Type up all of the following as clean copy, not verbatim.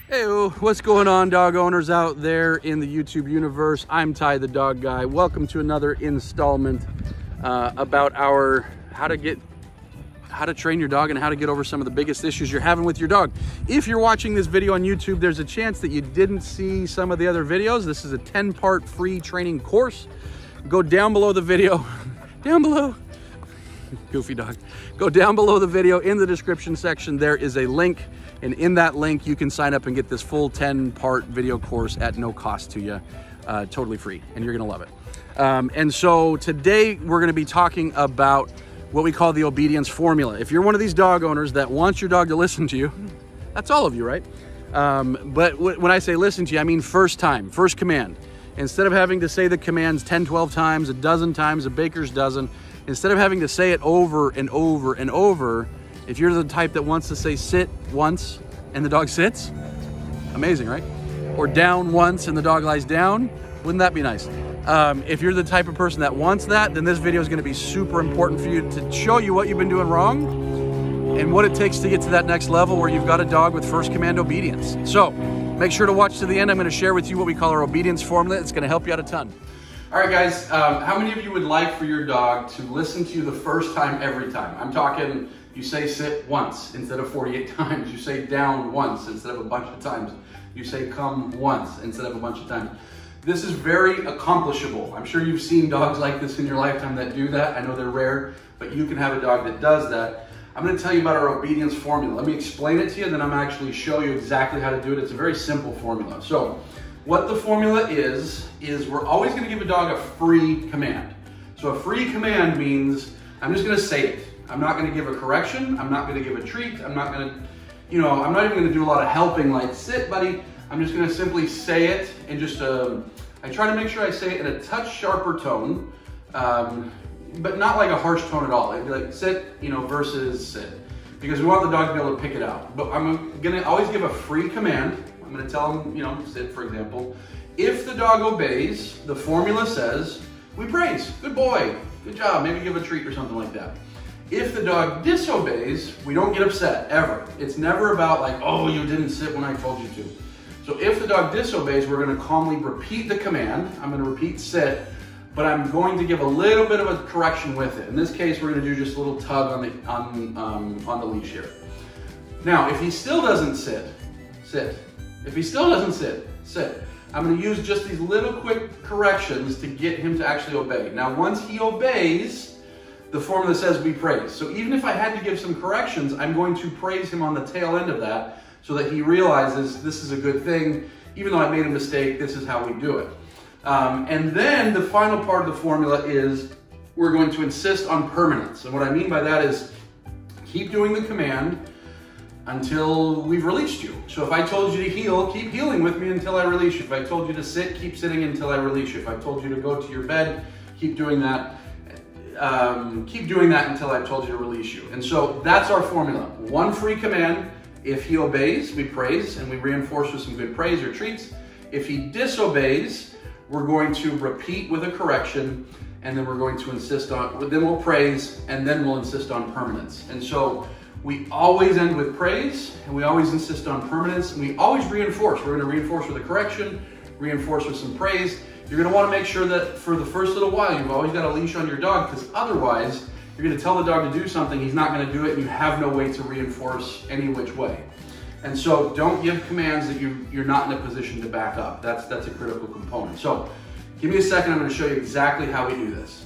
Hey, what's going on, dog owners out there in the YouTube universe? I'm Ty the Dog Guy. Welcome to another installment about our how to train your dog and how to get over some of the biggest issues you're having with your dog. If you're watching this video on YouTube, there's a chance that you didn't see some of the other videos. This is a 10-part free training course. Go down below the video, down below. Goofy dog. Go down below the video in the description section. There is a link, and in that link you can sign up and get this full 10-part video course at no cost to you, totally free, and you're gonna love it. And so today we're gonna be talking about what we call the obedience formula. If you're one of these dog owners that wants your dog to listen to you, that's all of you, right? But when I say listen to you, I mean first time, first command. Instead of having to say the commands 10, 12 times, a dozen times, a baker's dozen, instead of having to say it over and over and over, if you're the type that wants to say sit once and the dog sits, amazing, right? Or down once and the dog lies down, wouldn't that be nice? If you're the type of person that wants that, then this video is going to be super important for you to show you what you've been doing wrong and what it takes to get to that next level where you've got a dog with first command obedience. So make sure to watch to the end. I'm going to share with you what we call our obedience formula. It's going to help you out a ton. All right, guys, how many of you would like for your dog to listen to you the first time every time? I'm talking, you say sit once instead of 48 times. You say down once instead of a bunch of times. You say come once instead of a bunch of times. This is very accomplishable. I'm sure you've seen dogs like this in your lifetime that do that. I know they're rare, but you can have a dog that does that. I'm going to tell you about our obedience formula. Let me explain it to you, then I'm actually show you exactly how to do it. It's a very simple formula. So what the formula is we're always going to give a dog a free command. So a free command means I'm just going to say it. I'm not going to give a correction. I'm not going to give a treat. I'm not going to, I'm not even going to do a lot of helping like sit, buddy. I'm just going to simply say it and just, I try to make sure I say it in a touch sharper tone, but not like a harsh tone at all. It'd be like sit, versus sit, because we want the dog to be able to pick it out. But I'm going to always give a free command. I'm going to tell him, sit, for example. If the dog obeys, the formula says, we praise, good boy, good job, maybe give a treat or something like that. If the dog disobeys, we don't get upset, ever. It's never about like, oh, you didn't sit when I told you to. So if the dog disobeys, we're going to calmly repeat the command. I'm going to repeat sit, but I'm going to give a little bit of a correction with it. In this case, we're going to do just a little tug on the leash here. Now, if he still doesn't sit, sit. If he still doesn't sit, sit. I'm going to use just these little quick corrections to get him to actually obey. Now, once he obeys, the formula says we praise. So even if I had to give some corrections, I'm going to praise him on the tail end of that so that he realizes this is a good thing. Even though I made a mistake, this is how we do it. And then the final part of the formula is we're going to insist on permanence. And what I mean by that is keep doing the command until we've released you. So if I told you to heel, keep heeling with me until I release you. If I told you to sit, keep sitting until I release you. If I told you to go to your bed, keep doing that. Keep doing that until I've told you to release you. And so that's our formula. One free command. If he obeys, we praise and we reinforce with some good praise or treats. If he disobeys, we're going to repeat with a correction, and then we're going to insist on, then we'll praise, and then we'll insist on permanence. And so we always end with praise, and we always insist on permanence, and we always reinforce. We're going to reinforce with a correction, reinforce with some praise. You're going to want to make sure that for the first little while, you've always got a leash on your dog, because otherwise, you're going to tell the dog to do something, he's not going to do it, and you have no way to reinforce any which way. And so don't give commands that you're not in a position to back up. That's a critical component. So give me a second, I'm going to show you exactly how we do this.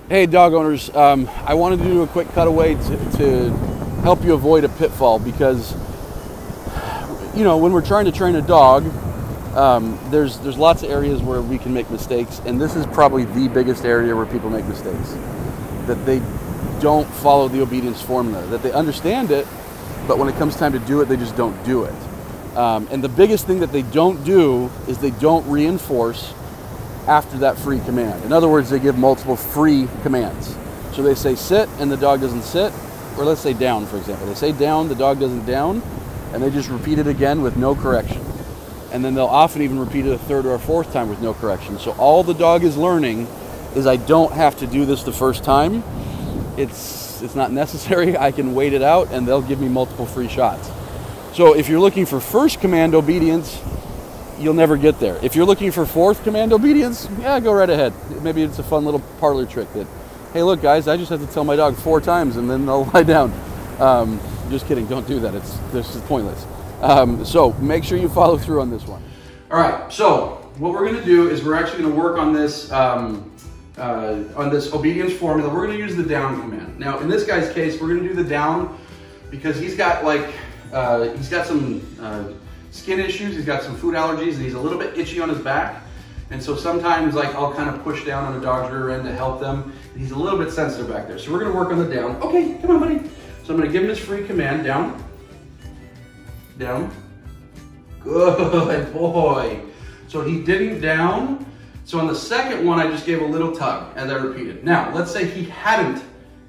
Hey dog owners, I wanted to do a quick cutaway to help you avoid a pitfall, because when we're trying to train a dog, there's lots of areas where we can make mistakes, and this is probably the biggest area where people make mistakes. That they don't follow the obedience formula, that they understand it, but when it comes time to do it, they just don't do it. And the biggest thing that they don't do is they don't reinforce after that free command. In other words, they give multiple free commands. So they say sit and the dog doesn't sit, or let's say down, for example. They say down, the dog doesn't down, and they just repeat it again with no correction. And then they'll often even repeat it a third or a fourth time with no correction. So all the dog is learning is I don't have to do this the first time. It's not necessary. I can wait it out, and they'll give me multiple free shots. So if you're looking for first command obedience, you'll never get there. If you're looking for fourth command obedience, yeah, go right ahead. Maybe it's a fun little parlor trick that, hey, look, guys, I just have to tell my dog 4 times and then they'll lie down. Just kidding, don't do that. This is pointless. So make sure you follow through on this one. All right, so what we're gonna do is we're actually gonna work on this obedience formula. We're gonna use the down command. Now, in this guy's case, we're gonna do the down because he's got some skin issues, he's got some food allergies, and he's a little bit itchy on his back. And so sometimes like I'll kind of push down on a dog's rear end to help them. He's a little bit sensitive back there. So we're gonna work on the down. Okay, come on, buddy. So I'm gonna give him his free command, down, down. Good boy. So he didn't down. So on the second one, I just gave a little tug as I repeated. Now, let's say he hadn't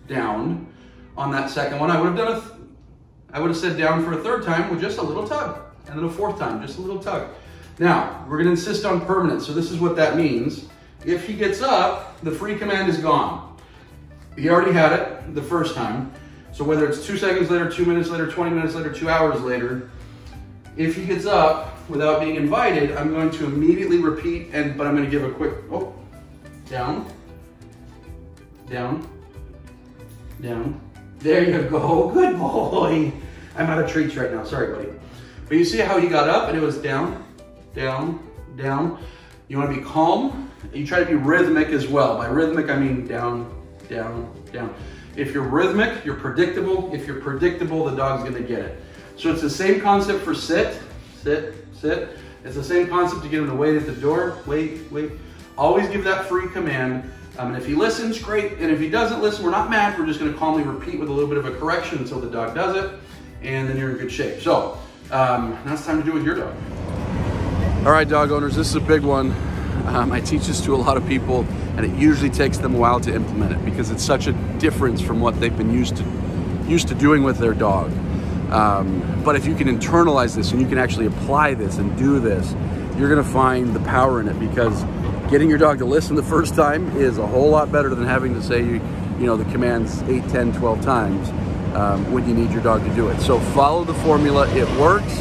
downed on that second one. I would have said down for a third time with just a little tug. And then a fourth time, just a little tug. Now, we're gonna insist on permanence. So this is what that means. If he gets up, the free command is gone. He already had it the first time. So whether it's 2 seconds later, 2 minutes later, 20 minutes later, 2 hours later, if he gets up without being invited, I'm going to immediately repeat, but I'm gonna give a quick, oh, down, down, down. There you go, good boy. I'm out of treats right now, sorry buddy. But you see how he got up and it was down, down, down. You wanna be calm. You try to be rhythmic as well. By rhythmic, I mean down, down, down. If you're rhythmic, you're predictable. If you're predictable, the dog's gonna get it. So it's the same concept for sit, sit, sit. It's the same concept to get him to wait at the door, wait, wait. Always give that free command. And if he listens, great. And if he doesn't listen, we're not mad. We're just gonna calmly repeat with a little bit of a correction until the dog does it. And then you're in good shape. So now it's time to do it with your dog. All right, dog owners, this is a big one. I teach this to a lot of people, and it usually takes them a while to implement it because it's such a difference from what they've been used to doing with their dog. But if you can internalize this and you can actually apply this and do this, you're gonna find the power in it, because getting your dog to listen the first time is a whole lot better than having to say, you know, the commands 8, 10, 12 times when you need your dog to do it. So follow the formula, it works,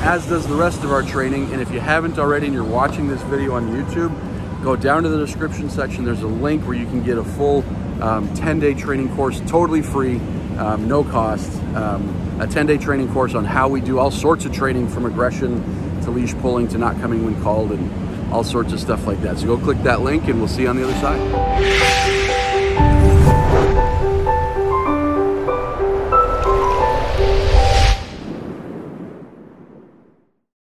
as does the rest of our training. And if you haven't already and you're watching this video on YouTube, go down to the description section. There's a link where you can get a full 10-day training course, totally free, no cost. A 10-day training course on how we do all sorts of training, from aggression to leash pulling to not coming when called and all sorts of stuff like that. So go click that link and we'll see you on the other side.